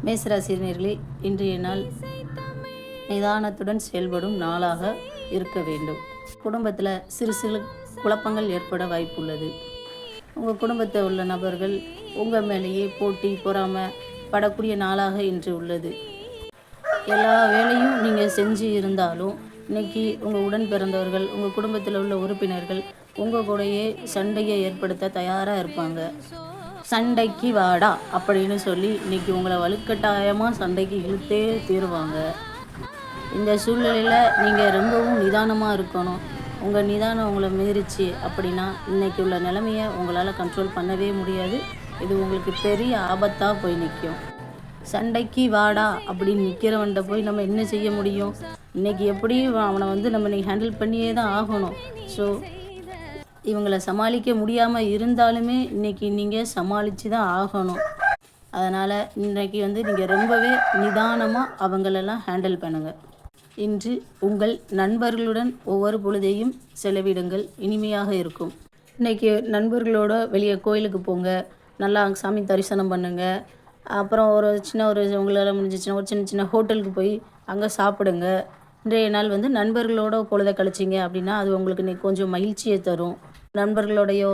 மேசராசினியர்களே, இன்றைய நாள் நிதானத்துடன் செயல்படும் நாளாக இருக்க வேண்டும். குடும்பத்தில் சிறு சிறு குழப்பங்கள் ஏற்பட வாய்ப்புள்ளது. உங்கள் குடும்பத்தில் உள்ள நபர்கள் உங்கள் மேலேயே போட்டி பொறாமை படக்கூடிய நாளாக இன்று உள்ளது. எல்லா வேலையும் நீங்கள் செஞ்சு இருந்தாலும் இன்னைக்கு உங்கள் உடன் பிறந்தவர்கள், உங்கள் குடும்பத்தில் உள்ள உறுப்பினர்கள் உங்கள் கூடயே சண்டையை ஏற்படுத்த தயாராக இருப்பாங்க. சண்டைக்கு வாடா அப்படின்னு சொல்லி இன்றைக்கி உங்களை வலுக்கட்டாயமாக சண்டைக்கு இழுத்தே தீருவாங்க. இந்த சூழ்நிலையில் நீங்கள் ரொம்பவும் நிதானமாக இருக்கணும். உங்கள் நிதானம் உங்களை மீறிச்சு அப்படின்னா இன்றைக்கி உள்ள நிலைமையை உங்களால் கண்ட்ரோல் பண்ணவே முடியாது. இது உங்களுக்கு பெரிய ஆபத்தாக போய் நிற்கும். சண்டைக்கு வாடா அப்படின்னு நிற்கிறவன்ட்ட போய் நம்ம என்ன செய்ய முடியும்? இன்றைக்கி எப்படியும் அவனை நம்ம ஹேண்டில் பண்ணியே தான் ஆகணும். ஸோ இவங்களை சமாளிக்க முடியாமல் இருந்தாலுமே இன்றைக்கி நீங்கள் சமாளித்து தான் ஆகணும். அதனால் இன்றைக்கி நீங்கள் ரொம்பவே நிதானமாக அவங்களெல்லாம் ஹேண்டில் பண்ணுங்கள். இன்று உங்கள் நண்பர்களுடன் ஒவ்வொரு பொழுதையும் செலவிடுங்கள், இனிமையாக இருக்கும். இன்றைக்கி நண்பர்களோட வெளியே கோயிலுக்கு போங்க, நல்லா சாமி தரிசனம் பண்ணுங்கள். அப்புறம் உங்களால் முடிஞ்சிச்சுன்னா ஒரு சின்ன சின்ன ஹோட்டலுக்கு போய் அங்கே சாப்பிடுங்க. இன்றைய நாள் நண்பர்களோட பொழுதை கழிச்சிங்க அப்படின்னா அது உங்களுக்கு இன்றைக்கி கொஞ்சம் மகிழ்ச்சியை தரும். நண்பர்களுடையோ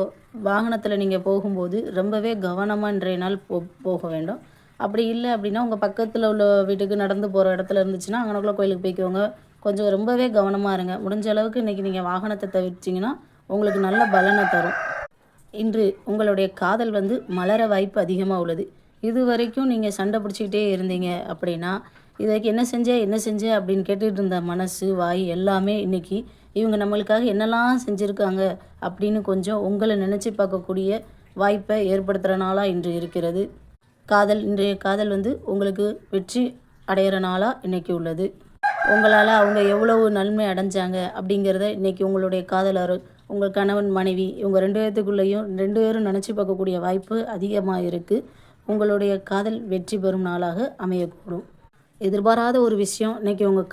வாகனத்தில் நீங்கள் போகும்போது ரொம்பவே கவனமாக இன்றைய நாள் போக வேண்டும். அப்படி இல்லை அப்படின்னா உங்கள் பக்கத்தில் உள்ள வீட்டுக்கு நடந்து போகிற இடத்துல இருந்துச்சுன்னா அங்கனக்குள்ள கோயிலுக்கு போய்க்கோங்க. கொஞ்சம் ரொம்பவே கவனமாக இருங்க. முடிஞ்ச அளவுக்கு இன்றைக்கி நீங்கள் வாகனத்தை தவிர்த்திங்கன்னா உங்களுக்கு நல்ல பலனை தரும். இன்று உங்களுடைய காதல் மலர வாய்ப்பு அதிகமாக உள்ளது. இது வரைக்கும் நீங்கள் சண்டை பிடிச்சிக்கிட்டே இருந்தீங்க அப்படின்னா இதுக்கு என்ன செஞ்ச அப்படின்னு கேட்டுட்டு இருந்த மனசு வாய் எல்லாமே இன்றைக்கி இவங்க நம்மளுக்காக என்னெல்லாம் செஞ்சுருக்காங்க அப்படின்னு கொஞ்சம் உங்களை நினச்சி பார்க்கக்கூடிய வாய்ப்பை ஏற்படுத்துகிற நாளாக இன்று இருக்கிறது. இன்றைய காதல் உங்களுக்கு வெற்றி அடைகிற நாளாக இன்றைக்கி உள்ளது. உங்களால் அவங்க எவ்வளவு நன்மை அடைஞ்சாங்க அப்படிங்கிறத இன்றைக்கி உங்களுடைய காதலர், உங்கள் கணவன் மனைவி இவங்க 2 பேர்த்துக்குள்ளேயும் 2 பேரும் நினச்சி பார்க்கக்கூடிய வாய்ப்பு அதிகமாக இருக்குது. உங்களுடைய காதல் வெற்றி பெறும் நாளாக அமையக்கூடும். எதிர்பாராத ஒரு விஷயம் இன்றைக்கி உங்கள்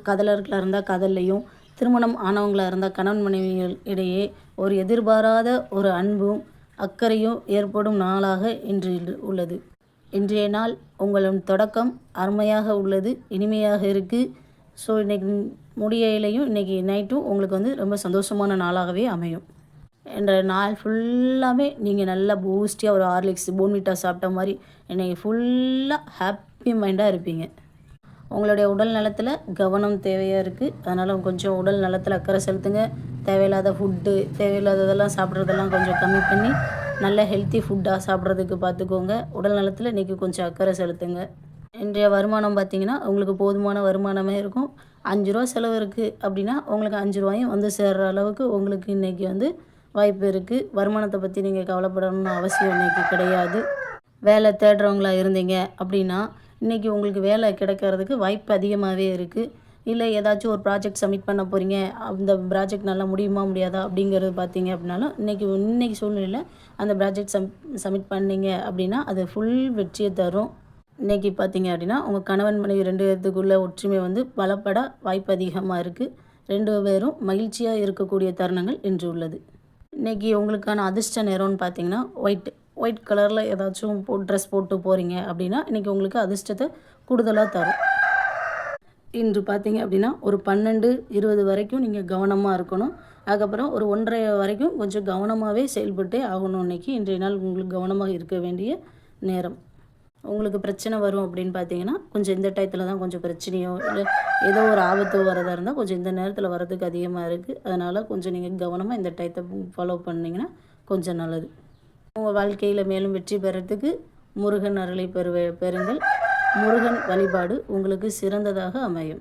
காதலர்களாக இருந்தால் காதல்லையும், திருமணம் ஆனவங்களாக இருந்தால் கணவன் மனைவிகள் இடையே ஒரு எதிர்பாராத ஒரு அன்பும் அக்கறையும் ஏற்படும் நாளாக இன்று உள்ளது. இன்றைய நாள் உங்களின் தொடக்கம் அருமையாக உள்ளது, இனிமையாக இருக்குது. ஸோ இன்றைக்கி முடியலையும் இன்றைக்கி நைட்டும் உங்களுக்கு ரொம்ப சந்தோஷமான நாளாகவே அமையும். என்ற நாள் ஃபுல்லாகவே நீங்கள் நல்லா பூஸ்டியாக ஒரு ஹார்லிக்ஸ் போன்விட்டா சாப்பிட்ட மாதிரி இன்றைக்கி ஃபுல்லாக ஹாப்பி மைண்டாக இருப்பீங்க. உங்களுடைய உடல் நலத்தில் கவனம் தேவையாக இருக்குது. அதனால் கொஞ்சம் உடல் நலத்தில் அக்கறை செலுத்துங்க. தேவையில்லாத ஃபுட்டு, தேவையில்லாததெல்லாம் சாப்பிட்றதெல்லாம் கொஞ்சம் கம்மி பண்ணி நல்ல ஹெல்த்தி ஃபுட்டாக சாப்பிட்றதுக்கு பார்த்துக்கோங்க. உடல் நலத்தில் இன்றைக்கி கொஞ்சம் அக்கறை செலுத்துங்க. இன்றைய வருமானம் பார்த்திங்கன்னா உங்களுக்கு போதுமான வருமானமே இருக்கும். 5 ரூபா செலவு இருக்குது அப்படின்னா உங்களுக்கு 5 ரூபாயும் சேர்கிற அளவுக்கு உங்களுக்கு இன்றைக்கி வாய்ப்பு இருக்குது. வருமானத்தை பற்றி நீங்கள் கவலைப்படணும்னு அவசியம் இன்றைக்கி கிடையாது. வேலை தேடுறவங்களா இருந்தீங்க அப்படின்னா இன்றைக்கி உங்களுக்கு வேலை கிடைக்கிறதுக்கு வாய்ப்பு அதிகமாகவே இருக்குது. இல்லை ஏதாச்சும் ஒரு ப்ராஜெக்ட் சப்மிட் பண்ண போகிறீங்க, அந்த ப்ராஜெக்ட் நல்லா முடியுமா முடியாதா அப்படிங்கிறது பார்த்தீங்க அப்படின்னாலும் இன்றைக்கி சூழ்நிலையில் அந்த ப்ராஜெக்ட் சப்மிட் பண்ணிங்க அப்படின்னா அது ஃபுல் வெற்றியை தரும். இன்றைக்கி பார்த்தீங்க அப்படின்னா உங்கள் கணவன் மனைவி 2 பேர்த்துக்குள்ள ஒற்றுமை பலப்பட வாய்ப்பு அதிகமாக இருக்குது. 2 பேரும் மகிழ்ச்சியாக இருக்கக்கூடிய தருணங்கள் இன்று உள்ளது. இன்றைக்கி உங்களுக்கான அதிர்ஷ்ட நிறம்னு பார்த்தீங்கன்னா ஒயிட் கலரில் ஏதாச்சும் ட்ரெஸ் போட்டு போகிறீங்க அப்படின்னா இன்றைக்கி உங்களுக்கு அதிர்ஷ்டத்தை கூடுதலாக தரும். இன்று பார்த்தீங்க அப்படின்னா ஒரு 12-20 வரைக்கும் நீங்கள் கவனமாக இருக்கணும். அதுக்கப்புறம் ஒரு 1:30 வரைக்கும் கொஞ்சம் கவனமாகவே செயல்பட்டே ஆகணும். இன்றைய நாள் உங்களுக்கு கவனமாக இருக்க வேண்டிய நேரம். உங்களுக்கு பிரச்சனை வரும் அப்படின்னு பார்த்தீங்கன்னா கொஞ்சம் இந்த டயத்தில் தான் கொஞ்சம் பிரச்சனையோ இல்லை ஏதோ ஒரு ஆபத்து வரதாக இருந்தால் கொஞ்சம் இந்த நேரத்தில் வரதுக்கு அதிகமாக இருக்குது. அதனால் கொஞ்சம் நீங்கள் கவனமாக இந்த டயத்தை ஃபாலோ பண்ணிங்கன்னா கொஞ்சம் நல்லது. உங்கள் வாழ்க்கையில் மேலும் வெற்றி பெறத்துக்கு முருகன் அருளை பெறுங்கள். முருகன் வழிபாடு உங்களுக்கு சிறந்ததாக அமையும்.